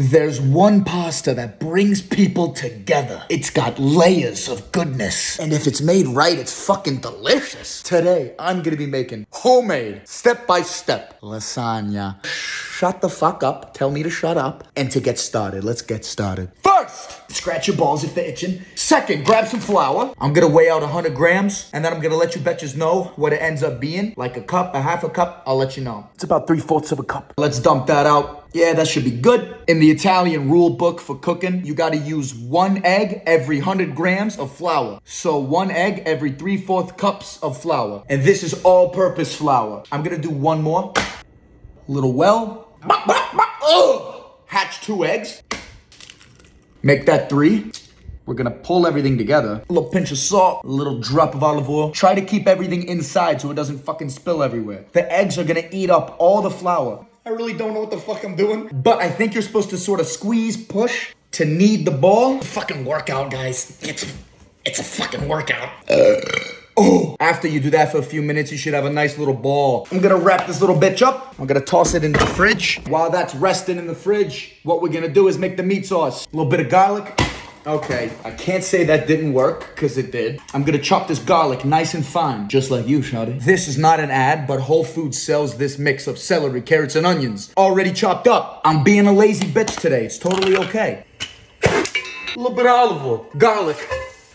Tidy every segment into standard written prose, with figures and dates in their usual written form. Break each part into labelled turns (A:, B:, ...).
A: There's one pasta that brings people together. It's got layers of goodness. And if it's made right, it's fucking delicious. Today, I'm gonna be making homemade, step-by-step lasagna. Shut the fuck up, tell me to shut up. And to get started, let's get started. First, scratch your balls if they're itching. Second, grab some flour. I'm gonna weigh out 100 grams, and then I'm gonna let you betches know what it ends up being. Like a cup, a half a cup, I'll let you know. It's about 3/4 of a cup. Let's dump that out. Yeah, that should be good. In the Italian rule book for cooking, you gotta use 1 egg every 100 grams of flour. So 1 egg every 3/4 cups of flour. And this is all-purpose flour. I'm gonna do one more. Little well. Hatch 2 eggs. Make that 3. We're gonna pull everything together. A little pinch of salt, a little drop of olive oil. Try to keep everything inside so it doesn't fucking spill everywhere. The eggs are gonna eat up all the flour. I really don't know what the fuck I'm doing. But I think you're supposed to sort of squeeze, push to knead the ball. Fucking workout, guys. It's a fucking workout. After you do that for a few minutes, you should have a nice little ball. I'm gonna wrap this little bitch up. I'm gonna toss it in the fridge. While that's resting in the fridge, what we're gonna do is make the meat sauce. A little bit of garlic. Okay, I can't say that didn't work, because it did. I'm gonna chop this garlic nice and fine, just like you, Sauté. This is not an ad, but Whole Foods sells this mix of celery, carrots, and onions, already chopped up. I'm being a lazy bitch today, it's totally okay. A little bit of olive oil, garlic,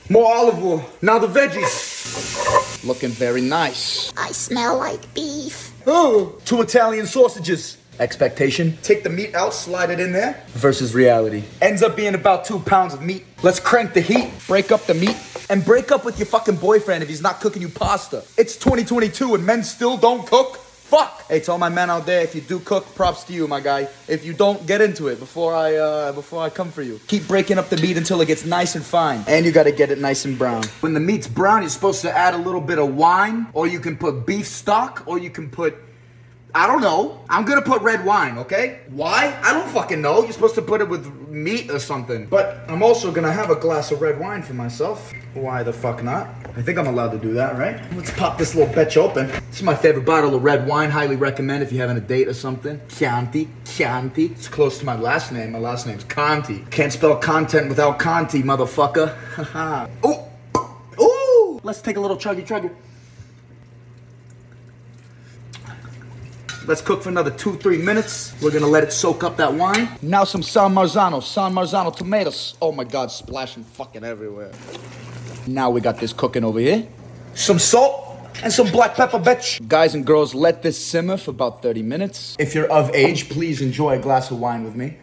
A: more olive oil, now the veggies. Looking very nice.
B: I smell like beef.
A: Oh, 2 Italian sausages. Expectation, take the meat out, slide it in there, versus reality. Ends up being about 2 pounds of meat. Let's crank the heat, break up the meat, and break up with your fucking boyfriend if he's not cooking you pasta. It's 2022 and men still don't cook? Fuck! Hey, to all my men out there, if you do cook, props to you, my guy. If you don't, get into it before I come for you. Keep breaking up the meat until it gets nice and fine. And you gotta get it nice and brown. When the meat's brown, you're supposed to add a little bit of wine, or you can put beef stock, or you can put, I don't know. I'm gonna put red wine, okay? Why? I don't fucking know. You're supposed to put it with meat or something. But I'm also gonna have a glass of red wine for myself. Why the fuck not? I think I'm allowed to do that, right? Let's pop this little bitch open. This is my favorite bottle of red wine. Highly recommend if you're having a date or something. Chianti. It's close to my last name. My last name's Conti. Can't spell content without Conti, motherfucker. Haha. Ooh! Let's take a little chuggy. Let's cook for another 2-3 minutes. We're gonna let it soak up that wine. Now some San Marzano tomatoes. Oh my God, splashing fucking everywhere. Now we got this cooking over here. Some salt and some black pepper, bitch. Guys and girls, let this simmer for about 30 minutes. If you're of age, please enjoy a glass of wine with me.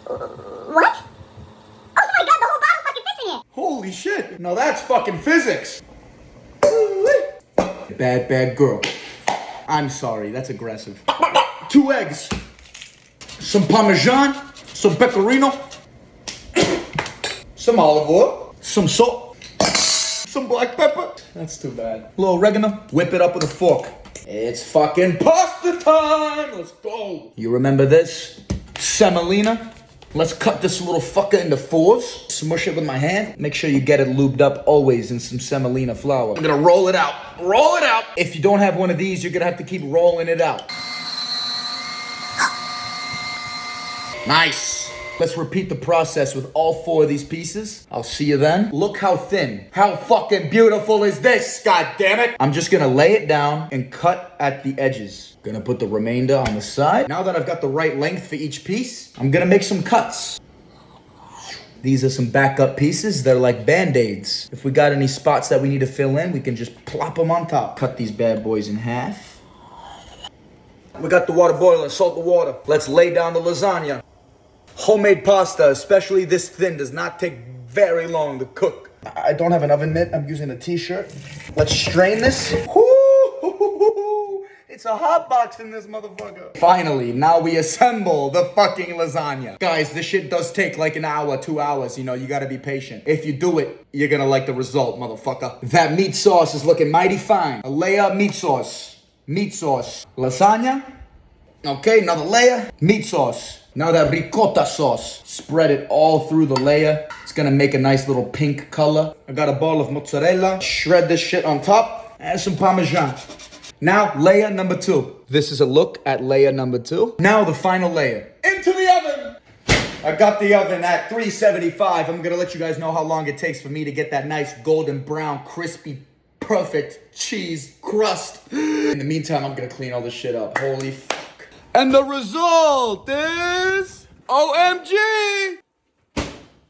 B: What? Oh my God, the whole bottle fucking fits in here.
A: Holy shit, now that's fucking physics. Bad girl. I'm sorry, that's aggressive. 2 eggs. Some Parmesan, some Pecorino, some olive oil, some salt, some black pepper. That's too bad. A little oregano. Whip it up with a fork. It's fucking pasta time. Let's go. You remember this? Semolina. Let's cut this little fucker into 4s. Smush it with my hand. Make sure you get it lubed up always in some semolina flour. I'm gonna roll it out. Roll it out. If you don't have one of these, you're gonna have to keep rolling it out. Nice. Let's repeat the process with all 4 of these pieces. I'll see you then. Look how thin. How fucking beautiful is this? God damn it. I'm just gonna lay it down and cut at the edges. Gonna put the remainder on the side. Now that I've got the right length for each piece, I'm gonna make some cuts. These are some backup pieces. They're like Band-Aids. If we got any spots that we need to fill in, we can just plop them on top. Cut these bad boys in half. We got the water boiling, salt the water. Let's lay down the lasagna. Homemade pasta, especially this thin, does not take very long to cook. I don't have an oven mitt. I'm using a t-shirt. Let's strain this. It's a hot box in this motherfucker. Finally, now we assemble the fucking lasagna. Guys, this shit does take like an hour, 2 hours. You know, you gotta be patient. If you do it, you're gonna like the result, motherfucker. That meat sauce is looking mighty fine. A layer of meat sauce. Lasagna. Okay, another layer. Meat sauce. Now that ricotta sauce, spread it all through the layer. It's gonna make a nice little pink color. I got a ball of mozzarella. Shred this shit on top. And some Parmesan. Now, layer number 2. This is a look at layer number 2. Now, the final layer. Into the oven! I got the oven at 375. I'm gonna let you guys know how long it takes for me to get that nice golden brown, crispy, perfect cheese crust. In the meantime, I'm gonna clean all this shit up. Holy fuck. And the result is... OMG!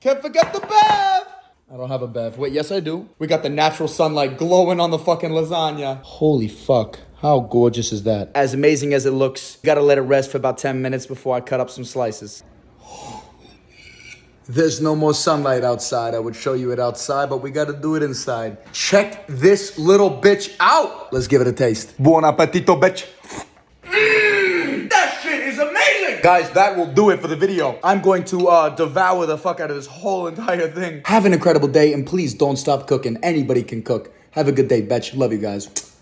A: Can't forget the bev! I don't have a bev. Wait, yes I do. We got the natural sunlight glowing on the fucking lasagna. Holy fuck. How gorgeous is that? As amazing as it looks, gotta let it rest for about 10 minutes before I cut up some slices. There's no more sunlight outside. I would show you it outside, but we gotta do it inside. Check this little bitch out. Let's give it a taste. Buon appetito, bitch. That shit is amazing. Guys, that will do it for the video. I'm going to devour the fuck out of this whole entire thing. Have an incredible day, and please don't stop cooking. Anybody can cook. Have a good day, Betch. Love you guys.